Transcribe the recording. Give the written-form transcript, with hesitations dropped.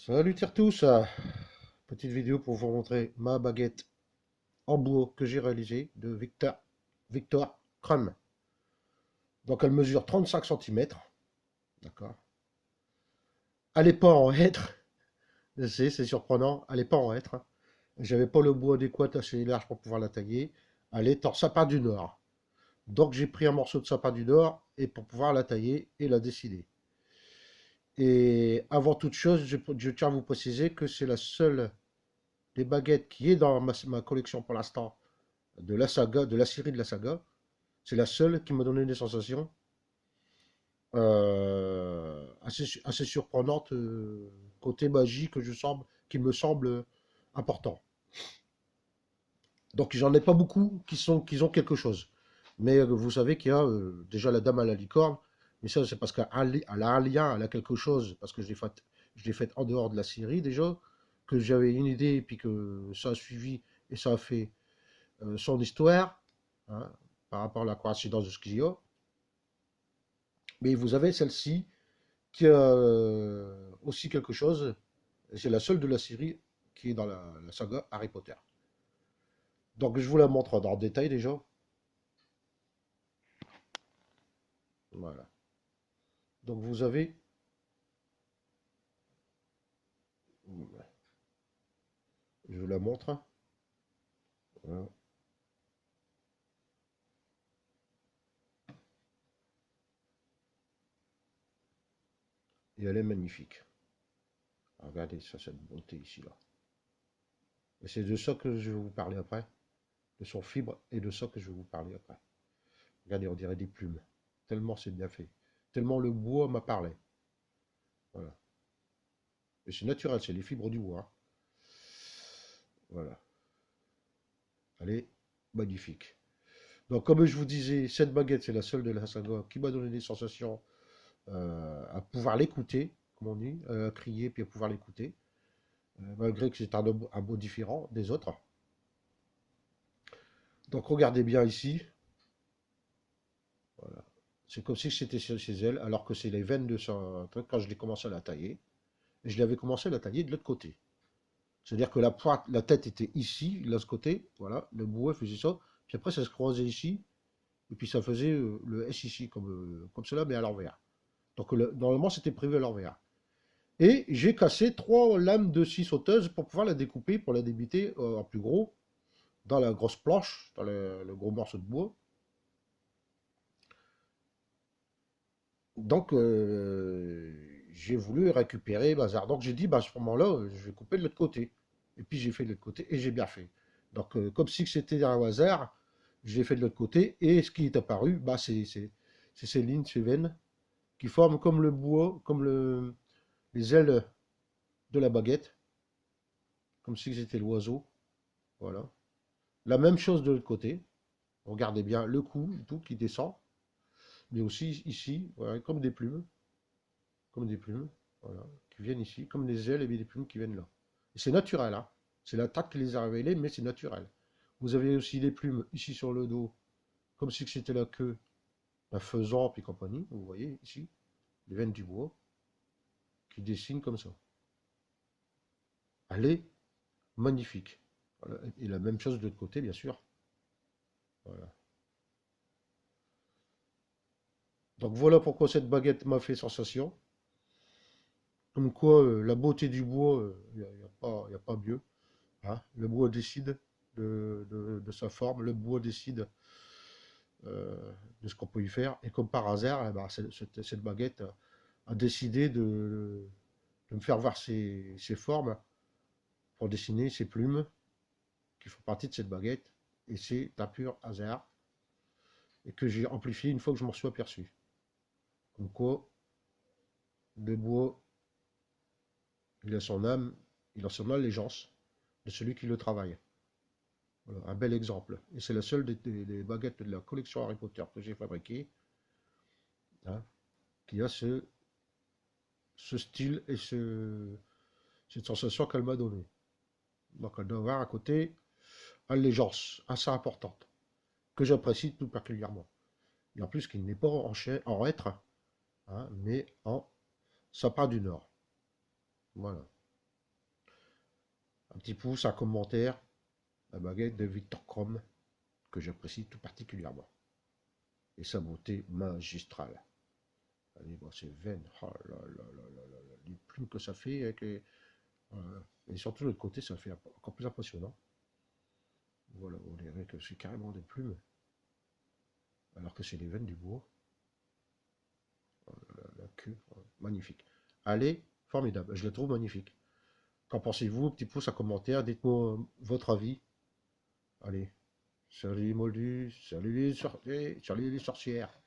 Salut tous, petite vidéo pour vous montrer ma baguette en bois que j'ai réalisée de Victor Crumb. Donc elle mesure 35 cm, d'accord. Elle n'est pas en hêtre, je sais, c'est surprenant, elle n'est pas en hêtre. J'avais pas le bois adéquat assez large pour pouvoir la tailler. Elle est en sapin du Nord. Donc j'ai pris un morceau de sapin du Nord et pour pouvoir la tailler et la dessiner. Et avant toute chose, je tiens à vous préciser que c'est la seule des baguettes qui est dans ma collection pour l'instant de la saga, de la série de la saga. C'est la seule qui m'a donné des sensations assez surprenantes, côté magie qui me semble important. Donc j'en ai pas beaucoup qui ont quelque chose. Mais vous savez qu'il y a déjà la dame à la licorne, mais ça c'est parce qu'elle a un lien, elle a quelque chose, parce que je l'ai faite en dehors de la série déjà, que j'avais une idée et puis que ça a suivi et ça a fait son histoire, hein, par rapport à la coïncidence de ce qu'il y a. Mais vous avez celle-ci qui a aussi quelque chose. C'est la seule de la série qui est dans la saga Harry Potter. Donc je vous la montre dans le détail déjà. Voilà. Donc vous avez, je vous la montre. Voilà. Et elle est magnifique. Regardez ça, cette beauté ici là. Et c'est de ça que je vais vous parler après. De son fibre et de ça que je vais vous parler après. Regardez, on dirait des plumes. Tellement c'est bien fait. Tellement le bois m'a parlé. Voilà. Et c'est naturel, c'est les fibres du bois, hein. Voilà. Elle est magnifique. Donc, comme je vous disais, cette baguette, c'est la seule de la saga qui m'a donné des sensations à pouvoir l'écouter, comme on dit, à crier puis à pouvoir l'écouter, malgré que c'est un mot différent des autres. Donc, regardez bien ici. Voilà. C'est comme si c'était chez elle, alors que c'est les veines de son truc quand je l'ai commencé à la tailler. Et je l'avais commencé à la tailler de l'autre côté. C'est-à-dire que la tête était ici, de ce côté, voilà, le bois faisait ça, puis après ça se croisait ici, et puis ça faisait le S ici, comme cela, mais à l'envers. Donc normalement c'était prévu à l'envers. Et j'ai cassé 3 lames de scie sauteuse pour pouvoir la découper, pour la débiter en plus gros, dans la grosse planche, dans le gros morceau de bois. Donc j'ai voulu récupérer Bazar. Donc j'ai dit, bah, à ce moment-là, je vais couper de l'autre côté. Et puis j'ai fait de l'autre côté et j'ai bien fait. Donc comme si c'était un hasard, j'ai fait de l'autre côté et ce qui est apparu, bah, c'est ces lignes, ces veines qui forment comme le bois, comme les ailes de la baguette, comme si c'était l'oiseau. Voilà. La même chose de l'autre côté. Regardez bien le cou, tout qui descend, mais aussi ici, voilà, comme des plumes, voilà, qui viennent ici, comme des ailes et des plumes qui viennent là. Et c'est naturel, hein. C'est l'attaque qui les a révélées, mais c'est naturel. Vous avez aussi les plumes ici sur le dos, comme si c'était la queue d'un faisan et compagnie. Vous voyez ici, les veines du bois qui dessinent comme ça. Elle est magnifique. Voilà. Et la même chose de l'autre côté, bien sûr. Voilà. Donc voilà pourquoi cette baguette m'a fait sensation. Comme quoi, la beauté du bois, il n'y a pas mieux, hein. Le bois décide de sa forme, le bois décide de ce qu'on peut y faire. Et comme par hasard, eh ben, cette baguette a décidé de me faire voir ses formes pour dessiner ses plumes qui font partie de cette baguette. Et c'est un pur hasard. Et que j'ai amplifié une fois que je m'en suis aperçu. Comme quoi, le bois, il a son âme, il a son allégeance de celui qui le travaille. Voilà, un bel exemple. Et c'est la seule des baguettes de la collection Harry Potter que j'ai fabriquée, hein, qui a ce style et cette sensation qu'elle m'a donnée. Donc elle doit avoir à côté allégeance assez importante, que j'apprécie tout particulièrement. Et en plus, qu'il n'est pas en hêtre, hein, mais en sapin du Nord. Voilà. Un petit pouce, un commentaire, la baguette de Victor Chrome, que j'apprécie tout particulièrement. Et sa beauté magistrale. Allez, bon, c'est veine. Oh là là là là là là. Les plumes que ça fait. Et surtout de l'autre côté, ça fait encore plus impressionnant. Voilà, on dirait que c'est carrément des plumes. Alors que c'est les veines du bois. La queue, magnifique. Allez, formidable. Je la trouve magnifique. Qu'en pensez-vous? Petit pouce, un commentaire. Dites-moi votre avis. Allez, salut les moldus, salut les sorcières.